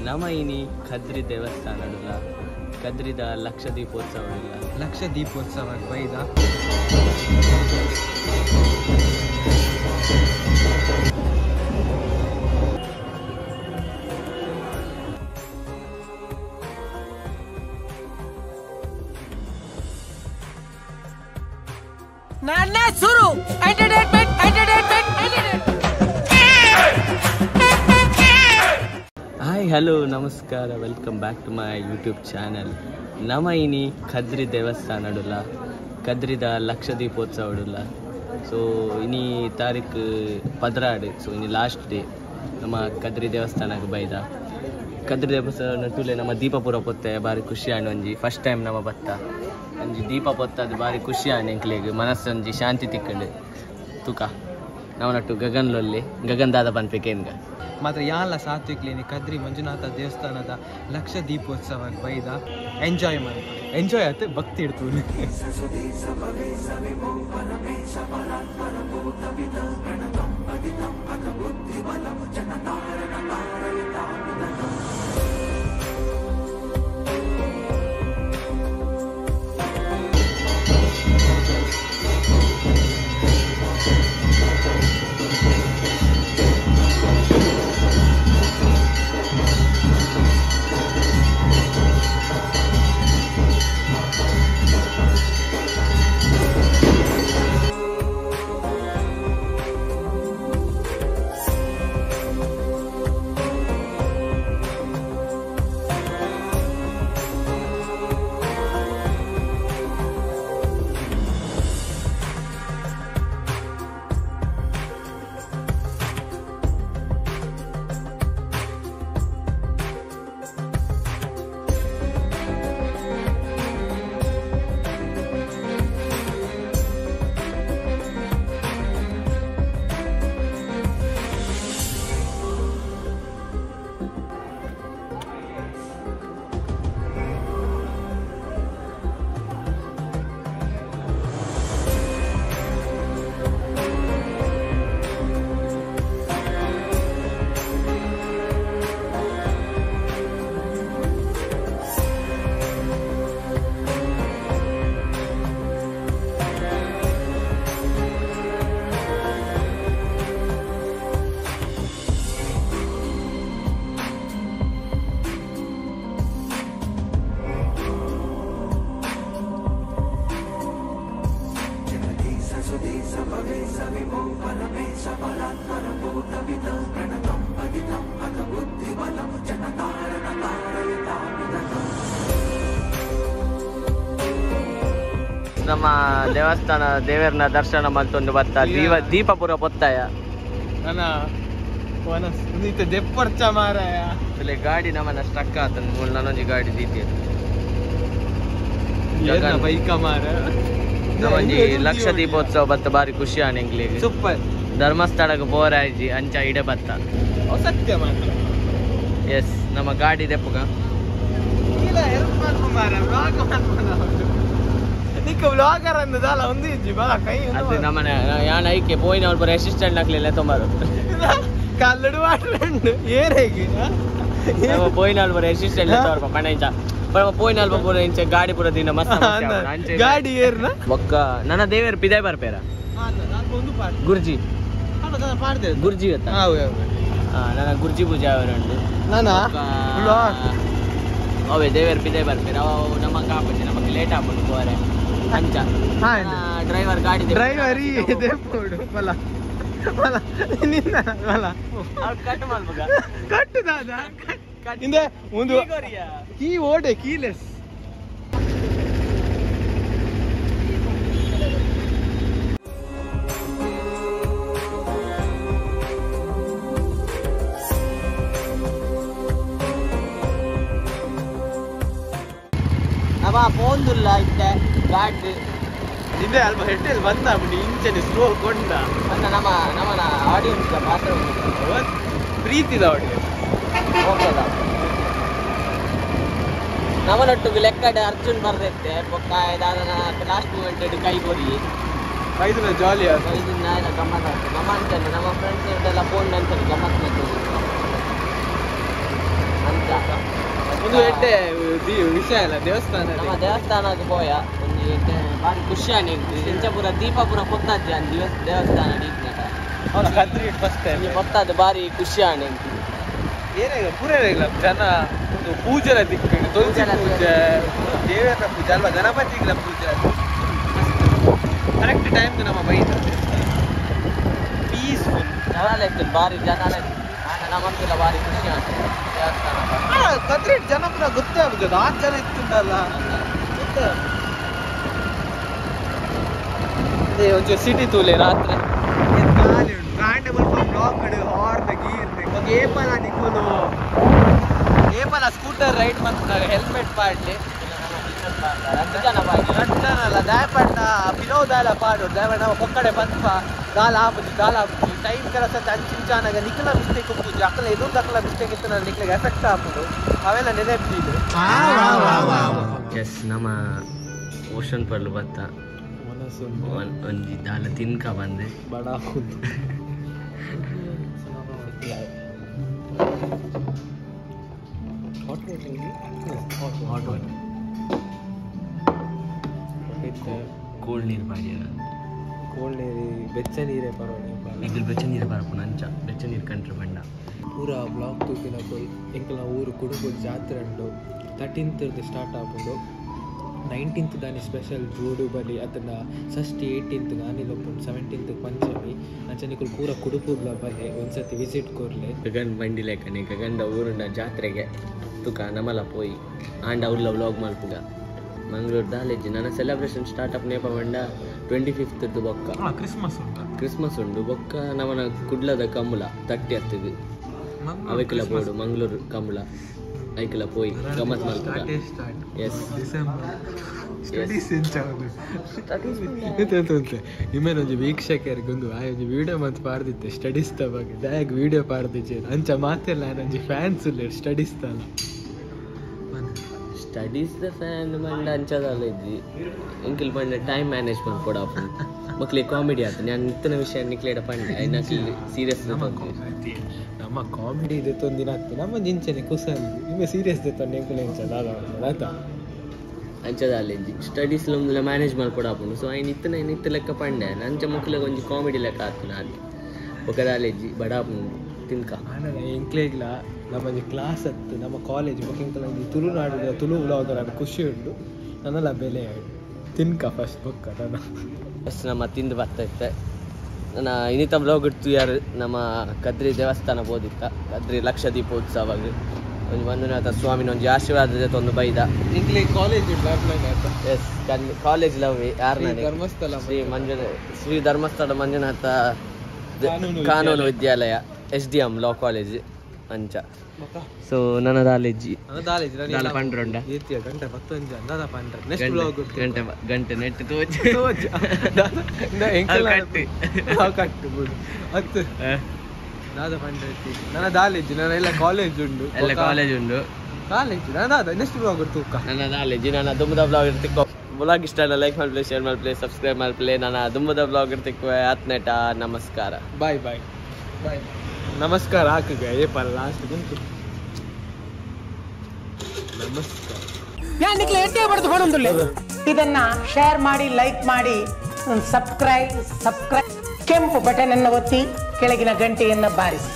ನಮ ಇನಿ ಕದ್ರಿ ದೇವಸ್ಥಾನಡುಲ ಕದ್ರಿದ ಲಕ್ಷ ದೀಪೋತ್ಸವ ಬೈದ ನನ್ನ ಸುರು ಎಂಟರ್ಟೈನ್ಮೆಂಟ್ ಹಾಯ್ ಹಲೋ ನಮಸ್ಕಾರ welcome back to my YouTube channel ನಮ ಇನಿ ಕದ್ರಿ ದೇವಸ್ಥಾನಡುಲ ಕದ್ರಿದ ಲಕ್ಷ ದೀಪೋತ್ಸವಡುಲ ಸೊ ಇನಿ ತಾರೀಕು 16 ಸೊ ಇನಿ ಲಾಸ್ಟ್ ಡೇ ನಮ್ಮ ಕದ್ರಿ ದೇವಸ್ಥಾನಕ್ಕೆ ಬೈದ ಕದ್ರಿ ದೇವಸ್ಥಾನ ತುಲೆ ನಮ್ಮ ದೀಪ ಪೂರ ಪೊತ್ತೆ ಬಾರಿ ಖುಷಿ ಒಂಜಿ ಫಸ್ಟ್ ಟೈಮ್ ನಮ್ಮ ಬತ್ತ ಒಂಜಿ ದೀಪ ಪೊತ್ತದು ಬಾರಿ ಖುಷಿ ಎಂಕ್ಲೆಗ್ ಮನಸ್ಸೊಂಜಿ ಶಾಂತಿ ತಿಕ್ಕಂಡು ತುಕ ನವನಟ್ಟು ಗಗನ್ ದಾದ ಪನ್ಪೇಕೇನ್ಗ ಮಾತ್ರ ಯಾಲ ಸಾತ್ವಿಕ್ಲೇನಿ ಕದ್ರಿ ಮಂಜುನಾಥ ದೇವಸ್ಥಾನದ ಲಕ್ಷ ದೀಪೋತ್ಸವ ಬೈದ ಎಂಜಾಯ್ ಆಯ್ತು ಭಕ್ತಿ ಇಡ್ತು ನಮ್ಮ ದೇವಸ್ಥಾನ ದೇವರನ್ನ ದರ್ಶನ ಮಲ್ತೊಂದು ಬತ್ತ ದೀಪ ಪೂರ ಪೊತ್ತಾಯ ದೆಪ್ಪರ್ಚ ಮಾರಾಯ ಗಾಡಿ ನಮ್ಮನ್ನ ಸ್ಟ್ರಕ್ ಆತನ್ ನನ್ನೊಂಜಿ ಗಾಡಿ ದೀತಿ ಬೈಕ ಮಾರ ನಮ್ಮಂಜಿ ಲಕ್ಷ ದೀಪೋತ್ಸವ ಬತ್ತ ಬಾರಿ ಖುಷಿ ಎಂಕ್ಲಿಗೆ ಸೂಪರ್ ಧರ್ಮಸ್ಥಳಕ್ಕೆ ಬೋರಾಯ್ಜಿ ಅಂಚ ಇಡೆ ಬತ್ತ ಸತ್ಯ ಮಾತ್ರ ಎಸ್ ನಮ್ಮ ಗಾಡಿ ದೆಪ್ಪಗ ವ್ಲಾಗರ್ ಅಂದಲ್ಲ ಒಂದು ಇಜ್ಜಿ ಬಾ ಕೈ ಅದು ನಮ್ಮನೆ ಯಾನ್ ಐಕೆ ಪೋಯಿನ ಅವ್ರ ಅಸಿಸ್ಟೆಂಟ್ ಹಾಕ್ಲಿಲ್ಲ ತೊಂಬರು ಕಲ್ಲಡು ಮಾಡ್ರಂಡು ಏರೇಗಿ ನಮ್ಮ ಪೋಯಿನ ಅವ್ರ ಅಸಿಸ್ಟೆಂಟ್ ತೋರ್ಪ ಪಣ ಇಂಚ ಪೋಯಿನ ಅಲ್ಪ ಪೂರ ಇಂಚ ಗಾಡಿ ಪೂರ ದಿನ ಮಸ್ತ್ ಗಾಡಿ ಏರ್ನ ಒಕ್ಕ ನನ್ನ ದೇವರ ಪಿದೆ ಬರ್ಪೇರ ಗುರ್ಜಿ ಗುರ್ಜಿ ಗೊತ್ತಾ ನನ್ನ ಗುರ್ಜಿ ಪೂಜೆ ಅವರುಂಟು ಅವೇ ದೇವರ ಪಿದೆ ಬರ್ಪೇರ ಅವ ನಮ್ಮ ಕಾಪಚ್ಚಿ ನಮಗೆ ಲೇಟ್ ಆಗ್ಬಿಟ್ಟು ಹೋರೆ ಅಂಚ ಡ್ರೈವರ್ ಗಾಡಿ ಡ್ರೈವರಿ ಕಟ್ ಮಾಡ್ಬೇಕ ಕಟ್ಟು ದಾದ ಹಿಂದೆ ಒಂದು ಕೀ ಓಡೆ ಕೀಲೆಸ್ ನಮ್ಮ ಫೋನ್ದುಲ್ಲ ಇತ್ತೆ ಗಾಡಿ ಹಿಂದೆ ಅಲ್ಪ ಹೆಟ್ಟೆಲ್ ಬಂದ ಬಿಡಿ ಇಂಚನೆ ಸ್ಲೋ ಕೊಂಡ ಅಂತ ನಮ್ಮನ ಆಡಿಯನ್ಸ್ ಮಾತ್ರ ಪ್ರೀತಿದ ಆಡಿಯನ್ಸ್ ಹೋಗ್ತದ ನಮ್ಮನೊಟ್ಟು ಲೆಕ್ಕಡೆ ಅರ್ಜುನ್ ಬರ್ದೈತೆ ಪೊಕ್ಕ ಇದಾದ ಲಾಸ್ಟ್ ಮೂಮೆಂಟ್ ಕೈ ಕೊಡಿ ಐದು ಜಾಲಿ ಇದನ್ನ ಗಮ್ಮತ್ ಆಗ್ತದೆ ನಮ್ಮ ಅಂತಾನೆ ನಮ್ಮ ಫ್ರೆಂಡ್ಸ್ ಎಲ್ಲ ಫೋನ್ ಅಂತಾರೆ ಗಮ್ಮತ್ ಮಾಡ್ತೀವಿ ಅಂತ ಒಂದು ಎಡ್ಡೆ ವಿಷಯ ಅಲ್ಲ ದೇವಸ್ಥಾನ ನಮ್ಮ ದೇವಸ್ಥಾನದ ಪೋಯ ಒಂದು ಬಾರಿ ಖುಷಿ ಆನಿತ್ತು ಇಂಚಪುರ ದೀಪಾಪುರ ಪೊತ್ತಾಜ್ಜಿ ಅಂದ್ ದೇವಸ್ಥಾನ ಕದ್ರಿ ಫಸ್ಟ್ ಟೈಮ್ ಪೊತ್ತಾದ ಬಾರಿ ಖುಷಿ ಆನಿತ್ತು ಏನೇ ಪೂರೇ ಇಲ್ಲ ಜನ ಒಂದು ಪೂಜೆಲ ದಿಕ್ಕು ತುಳಸಿ ಪೂಜೆ ದೇವರ ಪೂಜೆ ಅಲ್ವಾ ಗಣಪತಿಗಳ ಪೂಜೆ ಕರೆಕ್ಟ್ ಟೈಮ್ ನಮ್ಮ ಬೈದ ಪೀಸ್ಫುಲ್ ಜನ ಬಾರಿ ಜನ ನಮ್ಮಂತೆಲ್ಲ ಬಾರಿ ಖುಷಿ ಆಗ್ತದೆ ದೇವಸ್ಥಾನ ಕದ್ರಿ ಜನಪುರ ಗೊತ್ತೇ ಆಗುದು 6 ಜನ ಇತ್ತುಂಟಲ್ಲ ಗೊತ್ತೇ ಒಂಚೂರು ಸಿಟಿ ತೂಲೆ ರಾತ್ರಿ ಕಾಂಡೆ ಸ್ವಲ್ಪ ಬ್ಲಾಕ್ ಹಾರ್ನ್ ಗೀರ್ನ್ ಏಪಲ ನಿಕ್ಕಲು ಏಪಲ ಸ್ಕೂಟರ್ ರೈಡ್ ಮಾಡ್ತಾರೆ ಹೆಲ್ಮೆಟ್ ಪಾಡ್ಲಿ ರಟ್ಟನಲ್ಲ ದಾಯಪಣ್ಣ ವಿನೋದಾಲ ಪಾಡು ದಾಯಪಣ್ಣ ಕೊಕ್ಕಡೆ ಪಂಪ ದಾಲ ಆಪುದು ಟೈಮ್ ಕೆಲಸ ಅಂಚಿಂಚಾನಾಗ ನಿಖಲ ಮಿಸ್ಟೇಕ್ ಉಪ್ಪುದು ಅಕ್ಕಲ ಎದುರು ಅಕ್ಕಲ ಮಿಸ್ಟೇಕ್ ಇತ್ತು ನಾನು ನಿಖಲಿಗೆ ಎಫೆಕ್ಟ್ ಆಪುದು ಅವೆಲ್ಲ ನೆನೆಪಿದ್ದು ಎಸ್ ನಮ್ಮ ಓಷನ್ ಪರ್ಲು ಬತ್ತ ಒಂಜಿ ದಾಲ ತಿನ್ಕ ಬಂದೆ ಬಡ ಕೋಲ್ಡ್ ನೀರು ಬಾಡಿ ಕೋಲ್ಡ್ ನೀರು ಬೆಚ್ಚ ನೀರೇ ಪರವಾಗಿಲ್ಲ ಇದ್ರ ಬೆಚ್ಚ ನೀರು ಬರಪು ನಂಚ ಬೆಚ್ಚ ನೀರು ಕಂಡ್ರೆ ಬಂಡ ಪೂರ ಬ್ಲಾಕ್ ತೂಕಿನ ಪೋಯಿ ಎಂಕಲ ಊರು ಕುಡುಬುಡು ಜಾತ್ರೆ ಉಂಟು 13th ಸ್ಟಾರ್ಟ್ ಆಗೋದು 19th ದಾನಿ ಸ್ಪೆಷಲ್ ಜೋಡು ಬಲಿ ಅದನ್ನ ಷಷ್ಠಿ 18th ಗಾನಿಲೊಪ್ಪುಂಡು 17th ಪಂಚಮಿ ಅಂಚನಿಕುಲು ಪೂರ ಕುಡುಪುಗ್ಲ ಬಲೆ ಒಂದ್ಸತಿ ವಿಸಿಟ್ ಕೊರ್ಲೆ ಗಗನ್ ಬಂಡಿ ಲೆಕ್ಕನೆ ಗಗಂಡ ಊರುಂಡ ಜಾತ್ರೆಗೆ ತುಕ ನಮಲ ಪೋಯಿ ಆಂಡ ಅವ್ಲ ವ್ಲಾಗ್ ಮಲ್ಪುಗ ಮಂಗಳೂರು ದಾಲೆಜ್ಜಿ ನನ್ನ ಸೆಲೆಬ್ರೇಷನ್ ಸ್ಟಾರ್ಟ್ ಅಪ್ ನೇಪ ಮಂಡ 25th ಬೊಕ್ಕ ಕ್ರಿಸ್ಮಸ್ ಉಂಡು ಬೊಕ್ಕ ನಮನ ಕುಡ್ಲದ ಕಮಲ 30th ಅವಕ್ಕೆಲ್ಲ ಬೋಡು ಮಂಗಳೂರು ಕಮಲ ಐಕೆಲ್ಲ ಪೋಯಿ ಗಮ್ಮತ್ ಮಲ್ಪುಗ ಎಸ್ ನಿಮ್ಮೇಲೆ ಒಂದು ವೀಕ್ಷಕರಿಗೆ ಒಂದು ಒಂದು ವಿಡಿಯೋ ಮತ್ತು ಪಾಡ್ದಿತ್ತೆ ಸ್ಟಡೀಸ್ ದ ಬಗ್ಗೆ ದಯಾಗ ವಿಡಿಯೋ ಪಾಡ್ದಿಚ್ಚೆ ಅಂಚ ಮಾತೆಲ್ಲ ನಂಜಿ ಫ್ಯಾನ್ಸ್ ಇಲ್ಲ ಸ್ಟಡೀಸ್ ತಲ್ಲ ಸ್ಟಡೀಸ್ ದ ಫ್ಯಾನ್ ಮಂಡ ಅಂಚದಲ್ಲ ಇದ್ದಿ ಇಂಕಿಲ್ ಬಂಡ ಟೈಮ್ ಮ್ಯಾನೇಜ್ಮೆಂಟ್ ಕೊಡ ಮಕ್ಳಿಗೆ ಕಾಮಿಡಿ ಆಯ್ತು ನಾನು ಇತ್ತನ ವಿಷಯ ನಿಕ್ಲೇಡ ಪಂಡೆ ಐನಾಕಿ ಸೀರಿಯಸ್ ನಮ್ಮ ಕಾಮಿಡಿ ಇದೆ ತೊಂದಿನ ಆಗ್ತದೆ ನಮ್ಮ ಜಿಂಚನೆ ಕುಸಂದು ನಿಮ್ಮ ಸೀರಿಯಸ್ ತೊಂದು ಎಂಕುಲ ಆಯ್ತಾ ಅಂಚದಲ್ಲಿ ಸ್ಟಡೀಸ್ ಮ್ಯಾನೇಜ್ ಮಾಡ್ಕೊಡಾಪುಂಡು ಸೊ ಇತ್ತ ಲೆಕ್ಕ ಪಂಡೆ ಅಂಚ ಮಕ್ಳಿಗೆ ಒಂಜಿ ಕಾಮಿಡಿ ಲೆಕ್ಕ ಆಯ್ತು ನಾನು ಒಕ್ಕದಾಲೆಜ್ಜಿ ಬಡಾಪುಂಡು ತಿನ್ಕ ಎಂಕ್ಲೇಗ್ಲ ನಮ್ಮ ಕ್ಲಾಸ್ ಹತ್ತು ನಮ್ಮ ಕಾಲೇಜ್ ಬೊಕ್ಕಿಂಕಲ ತುಳುನಾಡು ತುಳು ವ್ಲಾಗರ್ ಅದು ಖುಷಿ ಉಂಟು ನನ್ನೆಲ್ಲ ಬೆಲೆ ಆಯ್ತು ತಿನ್ಕ ಫಸ್ಟ್ ಬೊಕ್ಕ ನನ್ನ ಫಸ್ಟ್ ನಮ್ಮ ತಿಂದು ಬರ್ತೈತೆ ನನ್ನ ಇನ್ನಿತ ಬ್ಲಾಗ್ ಇಡ್ತು ಯಾರು ನಮ್ಮ ಕದ್ರಿ ದೇವಸ್ಥಾನ ಬೋದಿತ್ತ ಕದ್ರಿ ಲಕ್ಷ ದೀಪೋತ್ಸವಾಗ ಒಂದು ಮಂಜುನಾಥ ಸ್ವಾಮಿನ ಒಂದು ಆಶೀರ್ವಾದ ಜೊತೆ ಒಂದು ಬೈದ ಕಾಲೇಜ್ ಎಸ್ ಕಾಲೇಜ್ ಲವ್ ಯಾರು ಧರ್ಮಸ್ಥಳ ಶ್ರೀ ಧರ್ಮಸ್ಥಳ ಮಂಜುನಾಥ ಕಾನೂನು ವಿದ್ಯಾಲಯ SDM ಲಾ ಕಾಲೇಜ್ ಅಂಚ ಸೊ ನನ್ನ ದಾಲೆಜ್ಜಿ ಪಂಡ್ರೊಂಡ ಗಂಟೆ ನೆಟ್ ನನ್ನ ದಾಲೆಜ್ಜಿ ನನ್ನ ಎಲ್ಲ ಕಾಲೇಜ್ ಉಂಡು ಎಲ್ಲ ಕಾಲೇಜ್ ಉಂಡು ಕಾಲೇಜ್ ನನ್ನ ನೆಕ್ಸ್ಟ್ ಬ್ಲಾಗ್ ತೂಕ ನನ್ನ ದಾಲೆಜ್ಜಿ ನನ್ನ ದುಮ್ಮದ ಬ್ಲಾಗ್ ಇರ್ತಿಕ್ಕೋ ಬ್ಲಾಗ್ ಇಷ್ಟ ಲೈಕ್ ಮಾಡ್ಪ್ಲೇ ಶೇರ್ ಮಾಡ್ಪ್ಲೇ ಸಬ್ಸ್ಕ್ರೈಬ್ ಮಾಡ್ಪ್ಲೇ ನನ್ನ ದುಮ್ಮದ ಬ್ಲಾಗ್ ಇರ್ತಿಕ್ಕೋ ಆತ್ನೇಟ ನಮಸ್ಕಾರ ಬಾಯ್ ಬಾಯ್ ಬಾಯ್ ನಮಸ್ಕಾರ ಹಾಕಿಗೆ ಏಪಲ್ ಲಾಸ್ಟ್ ಬಂತು ನಮಸ್ಕಾರ ಇದನ್ನ ಶೇರ್ ಮಾಡಿ ಲೈಕ್ ಮಾಡಿ ಸಬ್ಸ್ಕ್ರೈಬ್ ಕೆಂಪು ಬಟನ್ ಅನ್ನು ಒತ್ತಿ ಕೆಳಗಿನ ಗಂಟೆಯನ್ನು ಬಾರಿಸಿ